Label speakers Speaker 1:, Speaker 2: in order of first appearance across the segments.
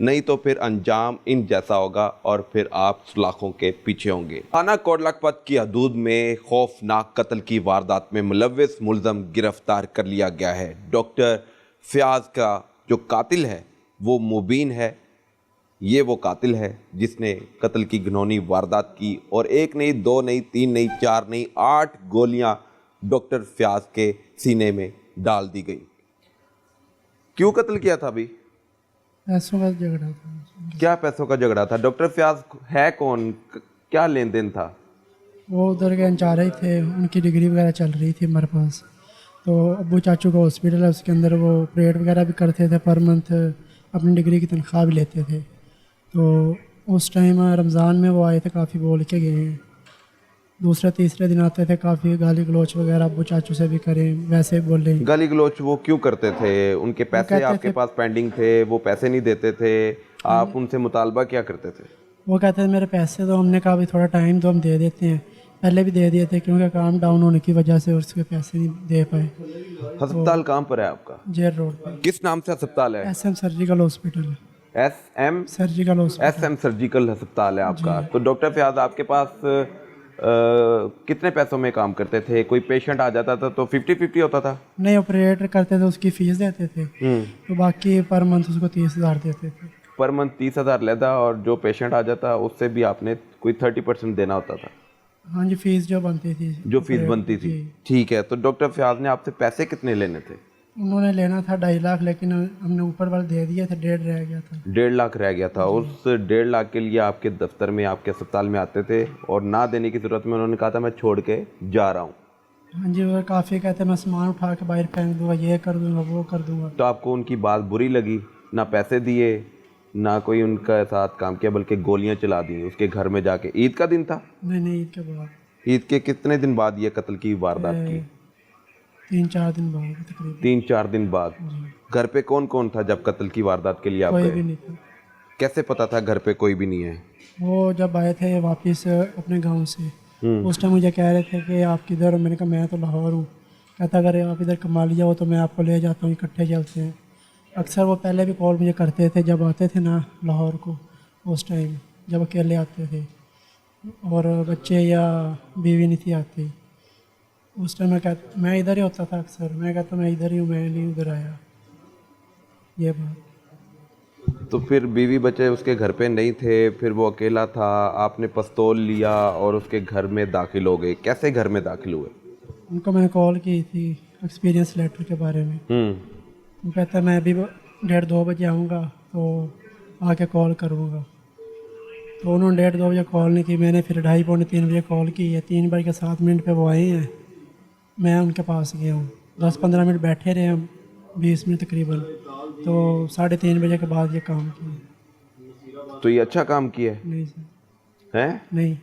Speaker 1: نہیں تو پھر انجام ان جیسا ہوگا اور پھر آپ سلاخوں کے پیچھے ہوں گے۔ تھانہ کوٹ لکھپت کی حدود میں خوفناک قتل کی واردات میں ملوث ملزم گرفتار کر لیا گیا ہے۔ ڈاکٹر فیاض کا جو قاتل ہے وہ مبین ہے، یہ وہ قاتل ہے جس نے قتل کی گھنونی واردات کی اور 1 نہیں 2 نہیں 3 نہیں 4 نہیں 8 گولیاں ڈاکٹر فیاض کے سینے میں ڈال دی گئی۔ کیوں قتل کیا تھا ابھی؟
Speaker 2: پیسوں کا جھگڑا تھا۔
Speaker 1: کیا پیسوں کا جھگڑا تھا؟ ڈاکٹر فیاض ہے کون؟ کیا لین دین تھا؟
Speaker 2: وہ ادھر کے انچارج تھے، ان کی ڈگری وغیرہ چل رہی تھی ہمارے پاس، تو ابو چاچو کا ہاسپٹل ہے، اس کے اندر وہ پریڈ وغیرہ بھی کرتے تھے، پر منتھ اپنی ڈگری کی تنخواہ بھی لیتے تھے۔ تو اس ٹائم رمضان میں وہ آئے تھے، کافی بول کے گئے ہیں، دوسرے تیسرے دن آتے تھے، کافی گالی گلوچ وغیرہ ابو چاچو سے بھی کریں، ویسے بولے۔
Speaker 1: گالی گلوچ وہ کیوں کرتے تھے؟ ان کے پیسے آپ کے پاس پینڈنگ تھے، وہ پیسے نہیں دیتے تھے، آپ ان سے مطالبہ کیا کرتے تھے؟
Speaker 2: وہ کہتے تھے میرے پیسے دو، ہم نے کہا بھی تھوڑا ٹائم دو، ہم دے دیتے ہیں، پہلے بھی دے دیے تھے کیونکہ کام ڈاؤن ہونے کی وجہ سے اس کے پیسے نہیں دے پائے۔
Speaker 1: ہسپتال کہاں پر ہے آپ کا؟
Speaker 2: جیل روڈ پہ
Speaker 1: کس نام سے ہسپتال ہے؟
Speaker 2: SM سرجیکل ہاسپٹل ہے۔
Speaker 1: سرجیکل ہسپتال ہے آپ کا۔ تو ڈاکٹر فیاض آپ کے پاس کتنے پیسوں میں کام کرتے تھے؟ کوئی پیشنٹ آ جاتا تھا تو 50-50 ہوتا تھا؟
Speaker 2: نہیں، آپریٹ کرتے تھے، اس کی فیس دیتے تھے، تو باقی پر منتھ اس کو 30,000 دیتے تھے۔
Speaker 1: پر منتھ 30,000 لیتا، اور جو پیشنٹ آ جاتا اس سے بھی آپ نے کوئی 30% دینا ہوتا تھا؟
Speaker 2: ہاں جی، فیس جو بنتی تھی،
Speaker 1: جو فیس بنتی تھی، ٹھیک ہے۔ تو ڈاکٹر فیاض نے آپ سے پیسے کتنے لینے تھے؟
Speaker 2: انہوں نے لینا تھا 2.5 لاکھ، لیکن ہم نے اوپر والے دے دیے تھے، 1.5 رہ گیا تھا۔
Speaker 1: 1.5 لاکھ رہ گیا تھا۔ اس 1.5 لاکھ کے لیے آپ کے دفتر میں، آپ کے اسپتال میں آتے تھے، اور نہ دینے کی صورت میں انہوں نے کہا تھا میں چھوڑ کے جا رہا ہوں۔
Speaker 2: ہاں جی، وہ کافی کہتے میں سامان اٹھا کے باہر پھینک دوں گا، یہ کر دوں گا، وہ کر دوں گا۔
Speaker 1: تو آپ کو ان کی بات بری لگی؟ نہ پیسے دیے، نہ کوئی ان کا ساتھ کام کیا، بلکہ گولیاں چلا دی اس کے گھر میں جا کے؟ عید کا دن تھا؟
Speaker 2: نہیں، عید کے بعد۔
Speaker 1: عید کے کتنے دن بعد یہ قتل کی واردات کی؟
Speaker 2: 3-4 دن بعد تقریباً۔
Speaker 1: 3-4 دن بعد۔ گھر پہ کون کون تھا جب قتل کی واردات کے لیے آپ
Speaker 2: کوئی
Speaker 1: گئے؟
Speaker 2: بھی نہیں تھا۔
Speaker 1: کیسے پتا تھا گھر پہ کوئی بھی نہیں ہے؟
Speaker 2: وہ جب آئے تھے واپس اپنے گاؤں سے، اس ٹائم مجھے کہہ رہے تھے کہ آپ کدھر ہو؟ میں نے کہا میں تو لاہور ہوں۔ کہتا اگر آپ ادھر کما لیا ہو تو میں آپ کو لے جاتا ہوں، اکٹھے چلتے ہیں۔ اکثر وہ پہلے بھی کال مجھے کرتے تھے جب آتے تھے نا لاہور کو، اس ٹائم جب اکیلے آتے تھے اور بچے یا بیوی نہیں تھی آتی، اس ٹائم میں ادھر ہی ہوتا تھا اکثر، میں کہتا میں ادھر ہی ہوں، میں نہیں ادھر آیا، یہ بات۔
Speaker 1: تو پھر بیوی بچے اس کے گھر پہ نہیں تھے، پھر وہ اکیلا تھا، آپ نے پستول لیا اور اس کے گھر میں داخل ہو گئے۔ کیسے گھر میں داخل ہوئے؟
Speaker 2: ان کو میں نے کال کی تھی ایکسپیرینس لیٹر کے بارے میں، وہ کہتا ہے میں ابھی 1:30-2 بجے آؤں گا تو آ کے کال کروں گا۔ تو انہوں نے 1:30-2 بجے کال نہیں کی، میں نے پھر 2:30-3 بجے کال کی ہے، 3:07 پہ وہ آئے ہیں، میں ان کے پاس گیا ہوں، 10-15 منٹ بیٹھے رہے ہم، 20 منٹ تقریباً، تو 3:30 بجے کے بعد یہ کام کیا۔
Speaker 1: تو یہ اچھا کام کیا ہے؟
Speaker 2: نہیں سر،
Speaker 1: ہیں؟
Speaker 2: نہیں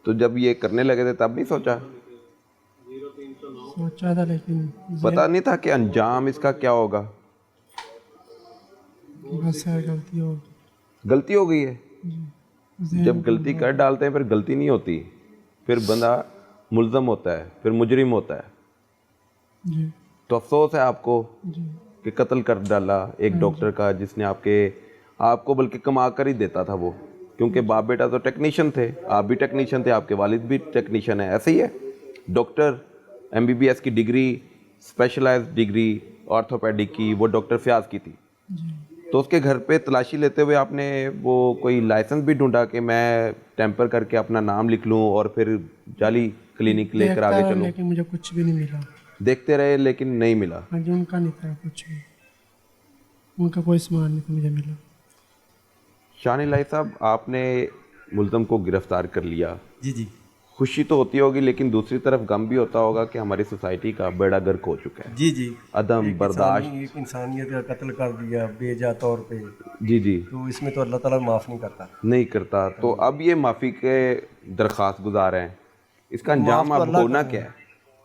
Speaker 1: تو جب یہ کرنے لگے تھے تب نہیں سوچا؟
Speaker 2: سوچا تھا لیکن
Speaker 1: پتا نہیں تھا کہ انجام اس کا کیا ہوگا؟
Speaker 2: بس سر غلطی ہو
Speaker 1: غلطی ہو گئی ہے۔
Speaker 2: گئی۔
Speaker 1: جب غلطی کر ڈالتے ہیں پھر غلطی نہیں ہوتی، پھر بندہ ملزم ہوتا ہے، پھر مجرم ہوتا ہے۔
Speaker 2: جی
Speaker 1: تو افسوس ہے آپ کو
Speaker 2: جی
Speaker 1: کہ قتل کر ڈالا ایک ڈاکٹر کا، جس نے آپ کو بلکہ کما کر ہی دیتا تھا وہ، کیونکہ باپ بیٹا تو ٹیکنیشین تھے، آپ بھی ٹیکنیشین تھے، آپ کے والد بھی ٹیکنیشین ہیں، ایسے ہی ہے۔ ڈاکٹر MBBS کی ڈگری، اسپیشلائز ڈگری آرتھوپیڈک کی، وہ ڈاکٹر فیاض کی تھی۔ تو اس کے گھر پہ تلاشی لیتے ہوئے آپ نے وہ کوئی لائسنس بھی ڈھونڈا کہ میں ٹیمپر کر کے اپنا نام لکھ لوں اور پھر جعلی کلینک لے کر آگے چلوں؟
Speaker 2: لیکن مجھے کچھ بھی نہیں ملا۔
Speaker 1: دیکھتے رہے لیکن نہیں ملا؟
Speaker 2: ہاں جی، ان کا نہیں تھا کچھ بھی، ان کا کوئی سامان نہیں تھا مجھے ملا۔
Speaker 1: شان الہی صاحب، آپ نے ملزم کو گرفتار کر لیا،
Speaker 3: جی جی
Speaker 1: خوشی تو ہوتی ہوگی لیکن دوسری طرف غم بھی ہوتا ہوگا کہ ہماری سوسائٹی کا بیڑا گرک ہو چکا ہے۔
Speaker 3: جی جی
Speaker 1: عدم برداشت،
Speaker 3: ایک انسانیت کا قتل کر دیا بے جا طور پہ،
Speaker 1: جی جی،
Speaker 3: تو اس میں تو اللہ تعالیٰ معاف نہیں کرتا۔
Speaker 1: نہیں کرتا۔ تو اب یہ معافی کے درخواست گزار ہیں، اس کا انجام اب ہونا کیا ہے؟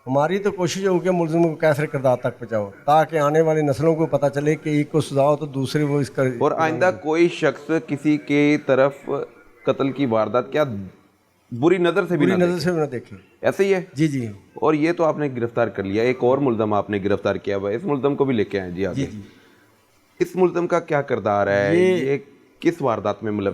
Speaker 3: ہماری تو کوشش ہو کہ ملزموں کو کیسے کردار تک پہنچاؤ، تاکہ آنے والی نسلوں کو پتہ چلے کہ ایک کو سزا ہو تو دوسرے وہ اس کا،
Speaker 1: اور آئندہ کوئی شخص کسی کی طرف قتل کی واردات کیا بری نظر سے بھی
Speaker 3: بری
Speaker 1: نہ
Speaker 3: نظر سے بھی نہ دیکھے۔
Speaker 1: ایسے ہی ہے؟
Speaker 3: جی جی
Speaker 1: اور یہ تو آپ نے گرفتار کر لیا، ایک اور ملزم آپ نے گرفتار کیا ہوا ہے، اس ملزم کو بھی لے کے آئیں جی آگے۔
Speaker 3: جی
Speaker 1: اس ملزم کا کیا کردار ہے, یہ کس واردات میں ملوث